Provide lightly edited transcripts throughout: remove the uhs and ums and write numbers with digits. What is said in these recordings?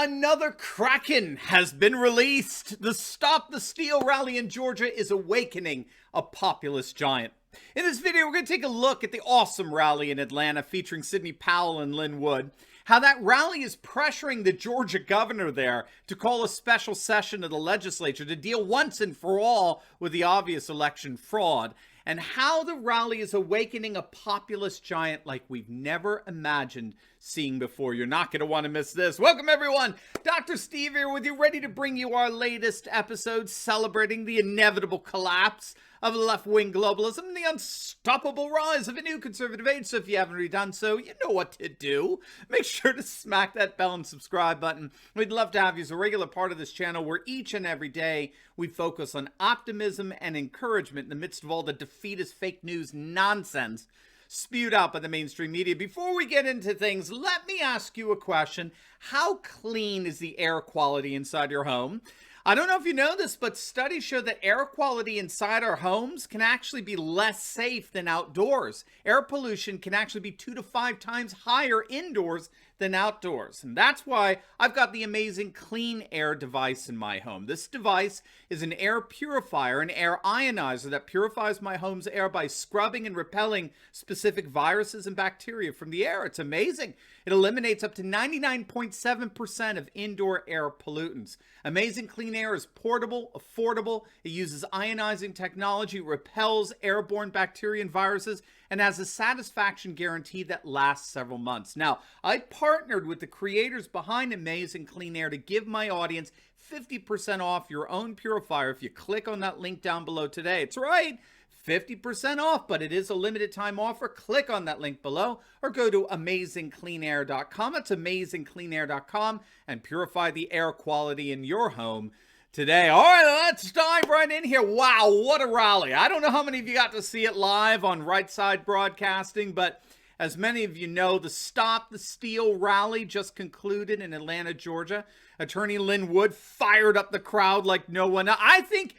Another Kraken has been released. The Stop the Steal rally in Georgia is awakening a populist giant. In this video, we're going to take a look at the awesome rally in Atlanta featuring Sidney, Powell, and Lynn Wood. How that rally is pressuring the Georgia governor there to call a special session of the legislature to deal once and for all with the obvious election fraud. And how the rally is awakening a populist giant like we've never imagined seeing before. You're not going to want to miss this. Welcome, everyone. Dr. Steve here with you, ready to bring you our latest episode celebrating the inevitable collapse of left-wing globalism and the unstoppable rise of a new conservative age. So if you haven't already done so, you know what to do. Make sure to smack that bell and subscribe button. We'd love to have you as a regular part of this channel where each and every day we focus on optimism and encouragement in the midst of all the defeatist fake news nonsense spewed out by the mainstream media. Before we get into things, let me ask you a question. How clean is the air quality inside your home? I don't know if you know this, but studies show that air quality inside our homes can actually be less safe than outdoors. Air pollution can actually be 2 to 5 times higher indoors than outdoors. And that's why I've got the amazing Clean Air device in my home. This device is an air purifier, an air ionizer that purifies my home's air by scrubbing and repelling specific viruses and bacteria from the air. It's amazing. It eliminates up to 99.7% of indoor air pollutants. Amazing Clean Air is portable, affordable. It uses ionizing technology, repels airborne bacteria and viruses, and has a satisfaction guarantee that lasts several months. Now, I partnered with the creators behind Amazing Clean Air to give my audience 50% off your own purifier if you click on that link down below today. It's right, 50% off, but it is a limited time offer. Click on that link below or go to amazingcleanair.com. It's amazingcleanair.com and purify the air quality in your home today. All right, let's dive right in here. Wow, what a rally. I don't know how many of you got to see it live on Right Side Broadcasting, but as many of you know, the Stop the Steal rally just concluded in Atlanta, Georgia. Attorney Lynn Wood fired up the crowd like no one. I think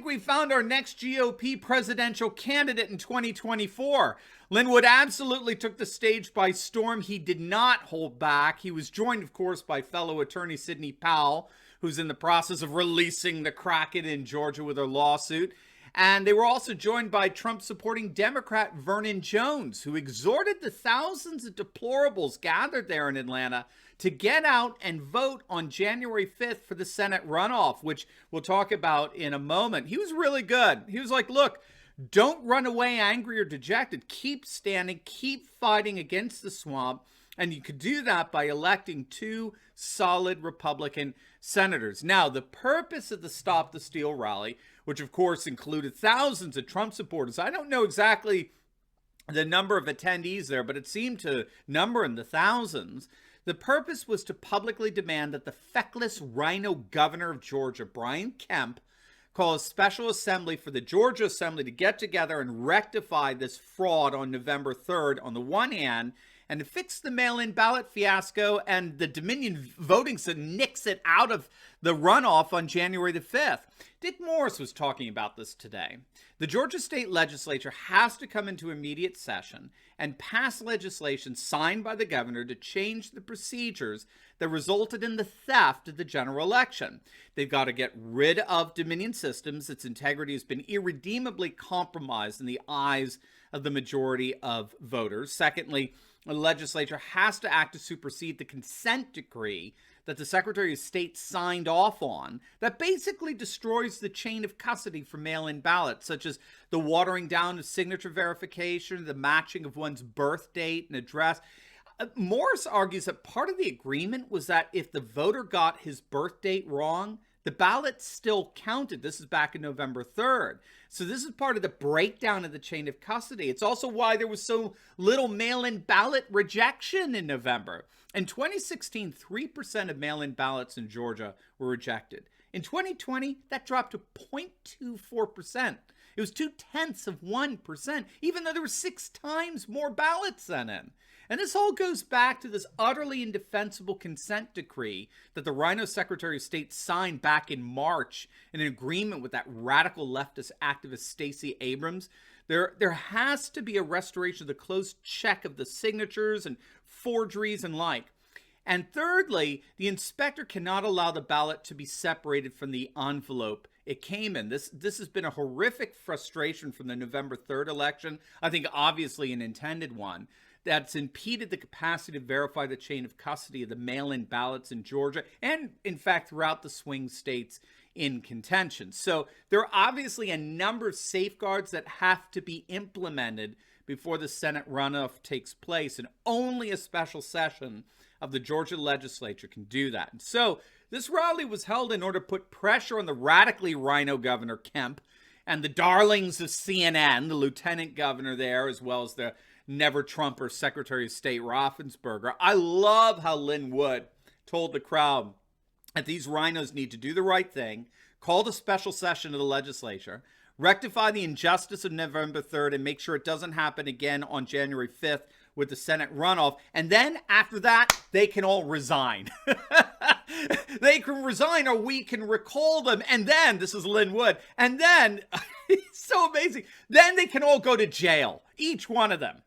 we found our next GOP presidential candidate in 2024. Lynn Wood absolutely took the stage by storm. He did not hold back. He was joined, of course, by fellow attorney Sidney Powell, who's in the process of releasing the Kraken in Georgia with her lawsuit. And they were also joined by Trump-supporting Democrat Vernon Jones, who exhorted the thousands of deplorables gathered there in Atlanta to get out and vote on January 5th for the Senate runoff, which we'll talk about in a moment. He was really good. He was like, look, don't run away angry or dejected. Keep standing, keep fighting against the swamp. And you could do that by electing 2 solid Republican senators. Now, the purpose of the Stop the Steal rally, which of course included thousands of Trump supporters, I don't know exactly the number of attendees there, but it seemed to number in the thousands. The purpose was to publicly demand that the feckless rhino governor of Georgia, Brian Kemp, call a special assembly for the Georgia Assembly to get together and rectify this fraud on November 3rd on the one hand, and to fix the mail-in ballot fiasco and the Dominion voting so nix it out of the runoff on January the 5th. Dick Morris was talking about this today. The Georgia state legislature has to come into immediate session and pass legislation signed by the governor to change the procedures that resulted in the theft of the general election. They've got to get rid of Dominion systems. Its integrity has been irredeemably compromised in the eyes of the majority of voters. Secondly, the legislature has to act to supersede the consent decree that the Secretary of State signed off on that basically destroys the chain of custody for mail-in ballots, such as the watering down of signature verification, the matching of one's birth date and address. Morris argues that part of the agreement was that if the voter got his birth date wrong, the ballot still counted. This is back in November 3rd. So this is part of the breakdown of the chain of custody. It's also why there was so little mail-in ballot rejection in November. In 2016, 3% of mail-in ballots in Georgia were rejected. In 2020, that dropped to 0.24%. It was 0.2%, even though there were 6 times more ballots sent in. And this all goes back to this utterly indefensible consent decree that the Rhino Secretary of State signed back in March in an agreement with that radical leftist activist Stacey Abrams. There has to be a restoration of the close check of the signatures and forgeries and like. And thirdly, the inspector cannot allow the ballot to be separated from the envelope it came in. This has been a horrific frustration from the November 3rd election. I think obviously an intended one. That's impeded the capacity to verify the chain of custody of the mail-in ballots in Georgia and, in fact, throughout the swing states in contention. So there are obviously a number of safeguards that have to be implemented before the Senate runoff takes place, and only a special session of the Georgia legislature can do that. And so this rally was held in order to put pressure on the radically rhino Governor Kemp and the darlings of CNN, the lieutenant governor there, as well as the never-Trumper Secretary of State Raffensperger. I love how Lynn Wood told the crowd that these rhinos need to do the right thing, call a special session of the legislature, rectify the injustice of November 3rd, and make sure it doesn't happen again on January 5th with the Senate runoff. And then after that, they can all resign. They can resign, or we can recall them. And then, this is Lynn Wood, and then, it's so amazing, then they can all go to jail, each one of them.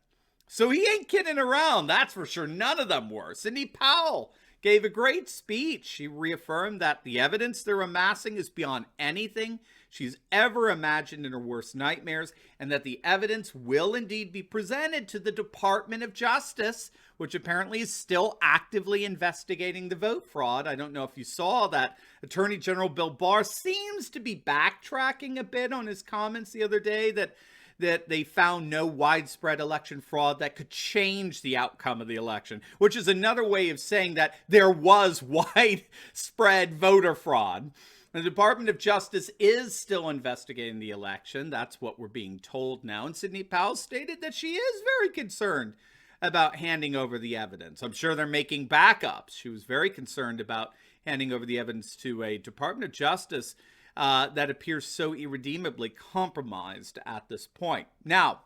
So he ain't kidding around, that's for sure. None of them were. Sidney Powell gave a great speech. She reaffirmed that the evidence they're amassing is beyond anything she's ever imagined in her worst nightmares, and that the evidence will indeed be presented to the Department of Justice, which apparently is still actively investigating the vote fraud. I don't know if you saw that Attorney General Bill Barr seems to be backtracking a bit on his comments the other day that they found no widespread election fraud that could change the outcome of the election, which is another way of saying that there was widespread voter fraud. The Department of Justice is still investigating the election. That's what we're being told now. And Sidney Powell stated that she is very concerned about handing over the evidence. I'm sure they're making backups. She was very concerned about handing over the evidence to a Department of Justice that appears so irredeemably compromised at this point. Now,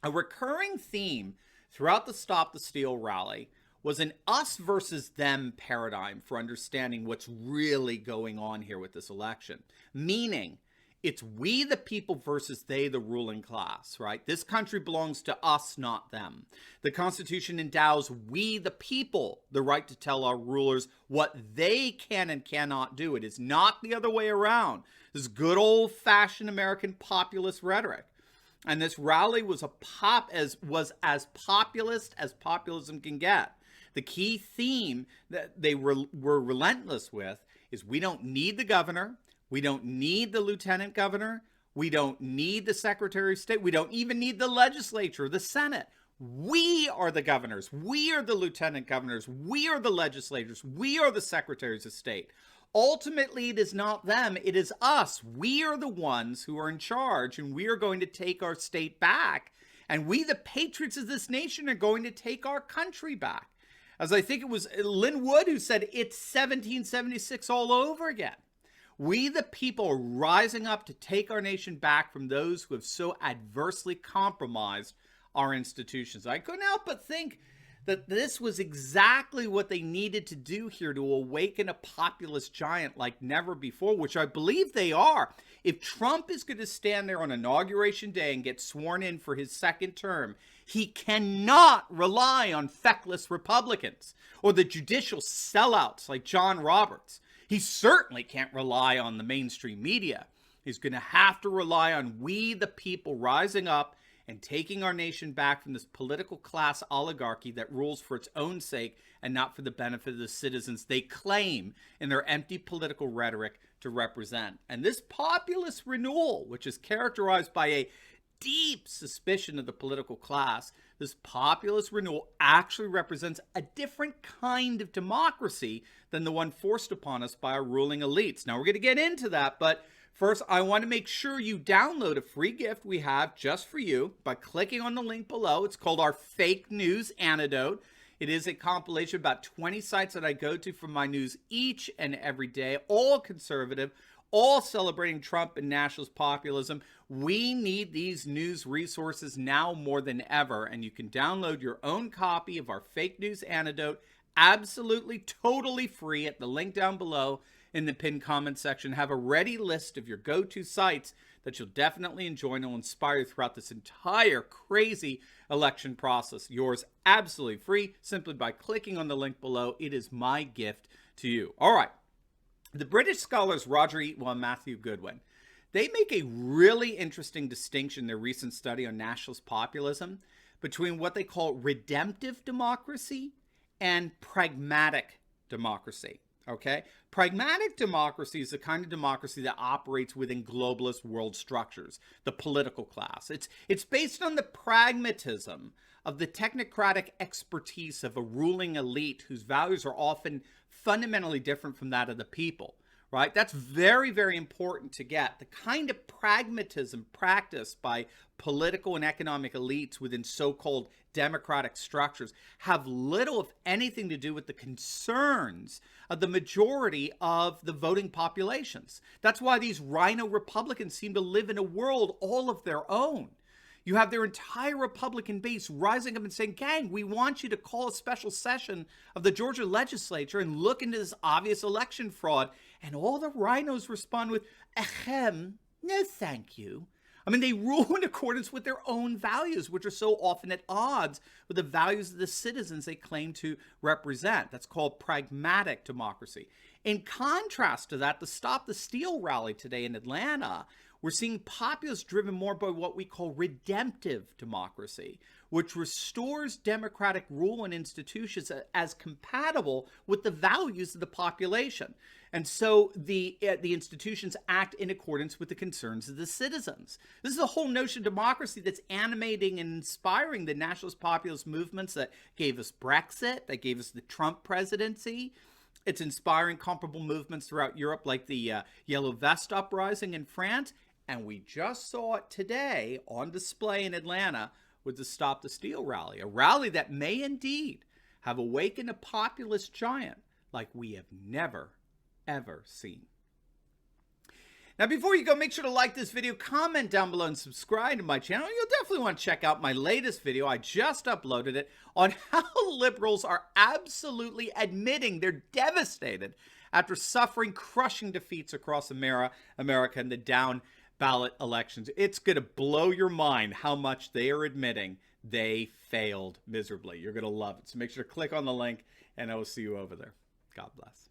a recurring theme throughout the Stop the Steal rally was an us versus them paradigm for understanding what's really going on here with this election. Meaning, it's we the people versus they the ruling class, right? This country belongs to us, not them. The Constitution endows we the people the right to tell our rulers what they can and cannot do. It is not the other way around. This is good old-fashioned American populist rhetoric. And this rally was as populist as populism can get. The key theme that they were relentless with is we don't need the governor. We don't need the lieutenant governor. We don't need the secretary of state. We don't even need the legislature, the Senate. We are the governors. We are the lieutenant governors. We are the legislators. We are the secretaries of state. Ultimately, it is not them. It is us. We are the ones who are in charge, and we are going to take our state back. And we, the patriots of this nation, are going to take our country back. As I think it was Lynn Wood who said, it's 1776 all over again. We, the people, are rising up to take our nation back from those who have so adversely compromised our institutions. I couldn't help but think that this was exactly what they needed to do here to awaken a populist giant like never before, which I believe they are. If Trump is going to stand there on Inauguration Day and get sworn in for his second term, he cannot rely on feckless Republicans or the judicial sellouts like John Roberts. He certainly can't rely on the mainstream media. He's going to have to rely on we, the people, rising up and taking our nation back from this political class oligarchy that rules for its own sake and not for the benefit of the citizens they claim in their empty political rhetoric to represent. And this populist renewal, which is characterized by a deep suspicion of the political class, this populist renewal actually represents a different kind of democracy than the one forced upon us by our ruling elites. Now, we're going to get into that, but first, I want to make sure you download a free gift we have just for you by clicking on the link below. It's called our Fake News Antidote. It is a compilation of about 20 sites that I go to for my news each and every day, all conservative, all celebrating Trump and nationalist populism. We need these news resources now more than ever, and you can download your own copy of our Fake News Antidote absolutely, totally free at the link down below in the pinned comment section. Have a ready list of your go-to sites that you'll definitely enjoy and will inspire you throughout this entire crazy election process. Yours absolutely free simply by clicking on the link below. It is my gift to you. All right. The British scholars Roger Eatwell and Matthew Goodwin, they make a really interesting distinction in their recent study on nationalist populism between what they call redemptive democracy and pragmatic democracy. Okay? Pragmatic democracy is the kind of democracy that operates within globalist world structures, the political class. It's based on the pragmatism of the technocratic expertise of a ruling elite whose values are often fundamentally different from that of the people, right? That's very, very important to get. The kind of pragmatism practiced by political and economic elites within so-called democratic structures have little, if anything, to do with the concerns of the majority of the voting populations. That's why these rhino Republicans seem to live in a world all of their own. You have their entire Republican base rising up and saying, gang, we want you to call a special session of the Georgia legislature and look into this obvious election fraud. And all the rhinos respond with, ahem, no thank you. I mean, they rule in accordance with their own values, which are so often at odds with the values of the citizens they claim to represent. That's called pragmatic democracy. In contrast to that, the Stop the Steal rally today in Atlanta, we're seeing populists driven more by what we call redemptive democracy, which restores democratic rule and institutions as compatible with the values of the population. And so the institutions act in accordance with the concerns of the citizens. This is the whole notion of democracy that's animating and inspiring the nationalist populist movements that gave us Brexit, that gave us the Trump presidency. It's inspiring comparable movements throughout Europe like the Yellow Vest uprising in France. And we just saw it today on display in Atlanta with the Stop the Steal rally, a rally that may indeed have awakened a populist giant like we have never, ever seen. Now, before you go, make sure to like this video, comment down below, and subscribe to my channel. You'll definitely want to check out my latest video. I just uploaded it on how liberals are absolutely admitting they're devastated after suffering crushing defeats across America in the down ballot elections. It's going to blow your mind how much they are admitting they failed miserably. You're going to love it. So make sure to click on the link, and I will see you over there. God bless.